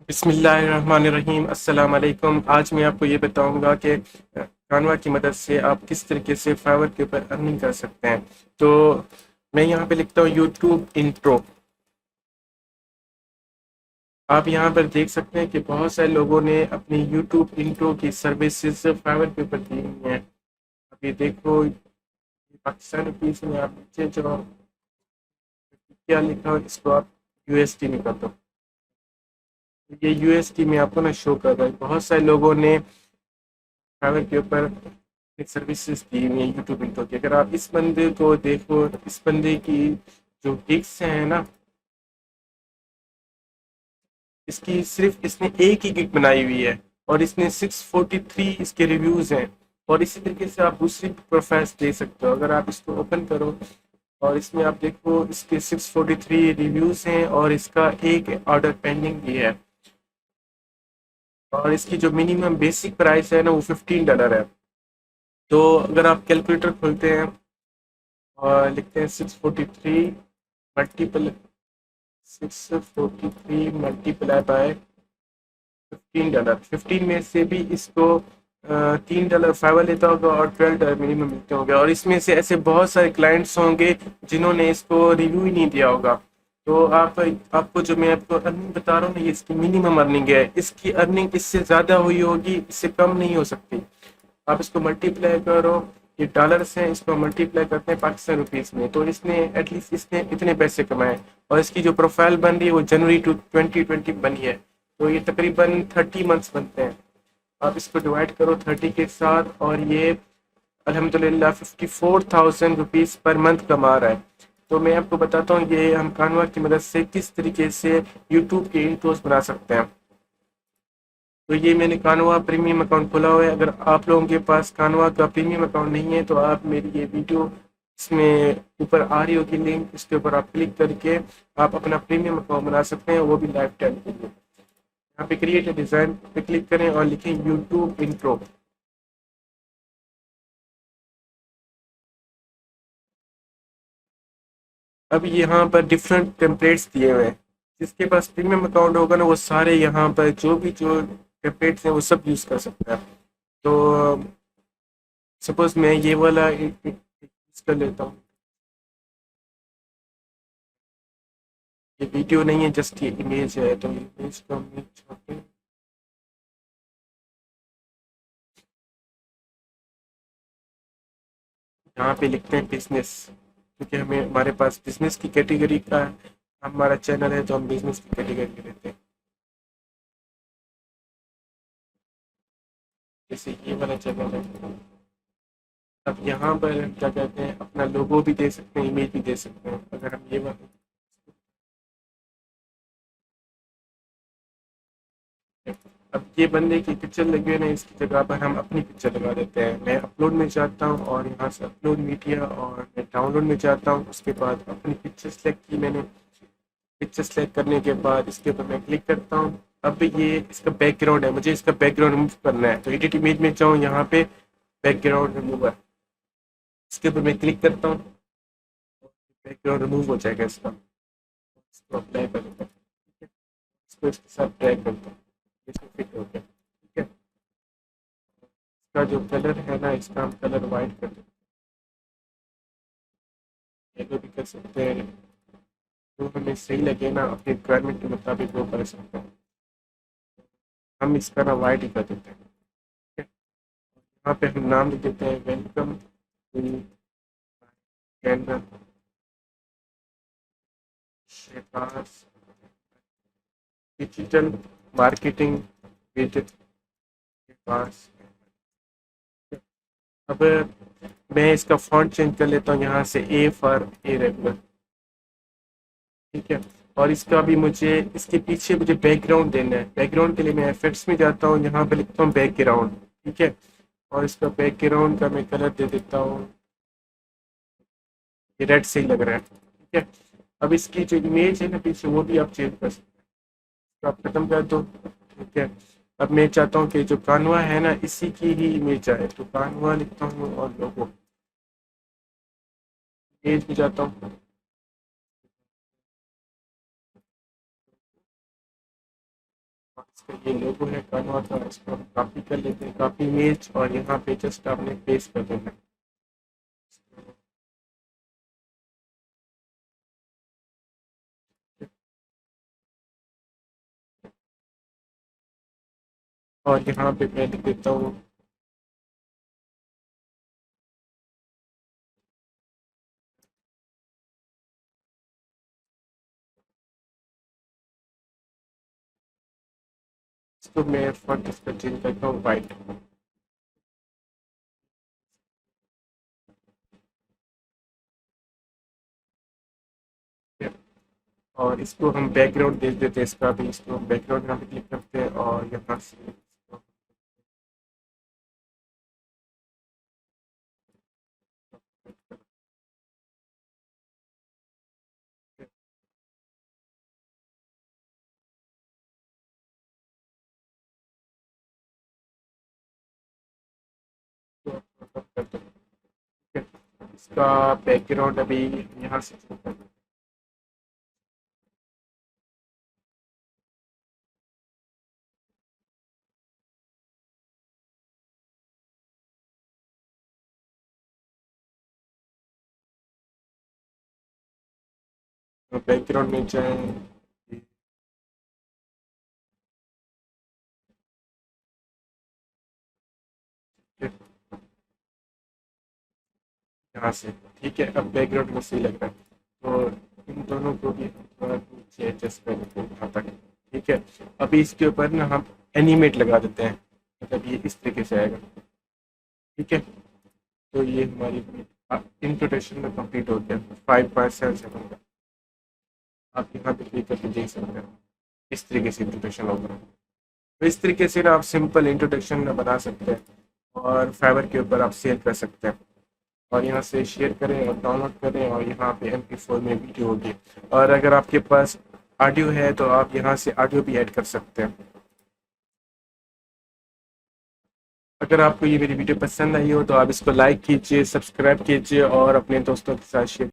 बिस्मिल्लाहिर्रहमानिर्रहीम अस्सलाम वालेकुम। आज मैं आपको ये बताऊंगा कि कानवा की मदद से आप किस तरीके से फाइवर के ऊपर अर्निंग कर सकते हैं। तो मैं यहाँ पे लिखता हूँ यूट्यूब इंट्रो। आप यहाँ पर देख सकते हैं कि बहुत सारे लोगों ने अपनी यूट्यूब इंट्रो की सर्विसेज फाइवर के ऊपर दी हुई हैं। अब ये देखो, पाकिस्तान रुपीज़ में आप नीचे जो क्या लिखा हो इसको आप यूएसडी में कर दो। ये यूएसडी में आपको ना शो कर रहा है। बहुत सारे लोगों ने फाइवर के ऊपर एक सर्विसेज दी हुई है यूट्यूब इंट्रो की। अगर आप इस बंदे को देखो, इस बंदे की जो गिग्स हैं ना, इसकी सिर्फ इसने एक ही गिग बनाई हुई है और इसने 643 इसके रिव्यूज हैं। और इसी तरीके से आप दूसरी प्रोफाइल्स दे सकते हो। अगर आप इसको ओपन करो और इसमें आप देखो, इसके 643 रिव्यूज हैं और इसका एक ऑर्डर पेंडिंग भी है। और इसकी जो मिनिमम बेसिक प्राइस है ना वो $15 है। तो अगर आप कैलकुलेटर खोलते हैं और लिखते हैं 643 मल्टीपल 643 मल्टीप्लाई बाय $15। 15 में से भी इसको $3 फाइवर लेता होगा और $12 मिनिमम मिलते होंगे। और इसमें से ऐसे बहुत सारे क्लाइंट्स होंगे जिन्होंने इसको रिव्यू ही नहीं दिया होगा। तो आपको जो मैं आपको अर्निंग बता रहा हूँ ना, ये इसकी मिनिमम अर्निंग है। इसकी अर्निंग इससे ज़्यादा हुई होगी, इससे कम नहीं हो सकती। आप इसको मल्टीप्लाई करो, ये डॉलर्स हैं, इसको मल्टीप्लाई करते हैं पाकिस्तान रुपीस में, तो इसने एटलीस्ट इसने इतने पैसे कमाए। और इसकी जो प्रोफाइल बन रही है वो जनवरी 2020 बनी है। तो ये तकरीबन 30 मंथ्स बनते हैं। आप इसको डिवाइड करो 30 के साथ और ये अल्हम्दुलिल्लाह 54,000 रुपीज़ पर मंथ कमा रहा है। तो मैं आपको बताता हूँ ये हम कानवा की मदद से किस तरीके से यूट्यूब के इंट्रोस बना सकते हैं। तो ये मैंने कानवा प्रीमियम अकाउंट खोला हुआ है। अगर आप लोगों के पास कानवा का प्रीमियम अकाउंट नहीं है तो आप मेरी ये वीडियो इसमें ऊपर आ रही होगी लिंक, इसके ऊपर आप क्लिक करके आप अपना प्रीमियम अकाउंट बना सकते हैं, वो भी लाइफ टाइम के लिए। यहाँ पे क्रिएट ए डिज़ाइन पे क्लिक करें और लिखें यूट्यूब इंट्रो। अब यहाँ पर डिफरेंट टेम्पलेट्स दिए हुए हैं। जिसके पास प्रीमियम अकाउंट होगा ना वो सारे यहाँ पर जो टेम्पलेट्स हैं वो सब यूज़ कर सकता है। तो सपोज मैं ये वाला यूज़ कर लेता हूँ। ये वीडियो नहीं है, जस्ट ये इमेज है, तो इमेज को हम छोटे यहाँ पे लिखते हैं बिजनेस, क्योंकि हमें हमारे पास बिजनेस की कैटेगरी का हमारा चैनल है, तो हम बिजनेस की कैटेगरी में लेते हैं। जैसे ये वाला चैनल है। अब यहाँ पर क्या कहते हैं, अपना लोगो भी दे सकते हैं, इमेज भी दे सकते हैं। अगर हम ये वाला, अब ये बंदे की पिक्चर लगी हुई है ना, इसकी जगह पर हम अपनी पिक्चर लगा देते हैं। मैं अपलोड में जाता हूँ और यहाँ से अपलोड मीडिया और मैं डाउनलोड में जाता हूँ। उसके बाद अपनी पिक्चर सेलेक्ट की मैंने। पिक्चर सेलेक्ट करने के बाद इसके ऊपर मैं क्लिक करता हूँ। अब ये इसका बैकग्राउंड है, मुझे इसका बैकग्राउंड रिमूव करना है, तो एडिट इमेज में जाऊँ, यहाँ पे बैकग्राउंड रिमूवर, इसके ऊपर मैं क्लिक करता हूँ। बैकग्राउंड रिमूव हो जाएगा इसका। इसको अप्लाई कर देता हूँ, ठीक है। इसको इसके साथ ड्रैग करता हूँ, इसको फिट हो गया, ठीक है। इसका जो कलर है ना, इसका हम कलर वाइट कर देते हैं, येलो भी कर सकते हैं। जो हमें सही लगे ना अपनी रिक्वायरमेंट के मुताबिक वो कर सकते हैं। हम इसका ना वाइट ही कर देते हैं, ठीक है। यहाँ पे हम नाम लिख देते हैं welcome to Canva Shahbaz digital marketing with Shahbaz. अब मैं इसका फॉन्ट चेंज कर लेता हूँ, यहाँ से ए फॉर ए रेगुलर, ठीक है। और इसका भी मुझे इसके पीछे मुझे बैकग्राउंड देना है। बैकग्राउंड के लिए मैं इफेक्ट्स में जाता हूँ, यहाँ पे लिखता हूँ बैकग्राउंड, ठीक है। और इसका बैकग्राउंड का मैं कलर दे देता हूँ, ये रेड सही लग रहा है, ठीक है। अब इसकी जो इमेज है ना पीछे, वो भी आप चेंज कर सकते हैं। तो आप खत्म कर दो, ठीक है। अब मैं चाहता हूँ कि जो कानवा है ना इसी की ही इमेज आए, तो कानवा लिखता हूँ और लोगो, इमेज में जाता हूँ। इसका ये लोगो है कानवा का, इसको हम कॉपी कर लेते हैं, कॉपी इमेज, और यहाँ पे जस्ट आपने पेस्ट कर देना है। और यहाँ पे मैं लिख देता हूँ इसको, मैं फॉन्ट इसका चेंज करता हूँ वाइट। और इसको हम बैकग्राउंड दे देते हैं, इसका भी इसको बैकग्राउंड यहाँ पे क्लिक करते हैं और यहाँ से इसको कर दो। ठीक है, इसका बैकग्राउंड अभी यहाँ से शुरू कर दो। तो बैकग्राउंड में जाए, यहाँ से। ठीक है, अब बैकग्राउंड में सही लग रहा है, तो इन दोनों को भी हम थोड़ा नीचे एडजस्ट कर देते हैं यहाँ तक। ठीक है, अभी इसके ऊपर ना हम एनिमेट लगा देते हैं, मतलब ये इस तरीके से आएगा। ठीक है, तो ये हमारी इंट्रोडक्शन में कंप्लीट हो गया। 5.77 का आप यहाँ पे क्लिक करके देख सकते हो, इस तरीके से इंट्रोडक्शन होगा। तो इस तरीके से ना आप सिंपल इंट्रोडक्शन बना सकते हैं और फाइवर के ऊपर आप शेयर कर सकते हैं। और यहाँ से शेयर करें और डाउनलोड करें, और यहाँ पे MP4 में वीडियो होगी। और अगर आपके पास ऑडियो है तो आप यहाँ से ऑडियो भी ऐड कर सकते हैं। अगर आपको ये मेरी वीडियो पसंद आई हो तो आप इसको लाइक कीजिए, सब्सक्राइब कीजिए और अपने दोस्तों के साथ शेयर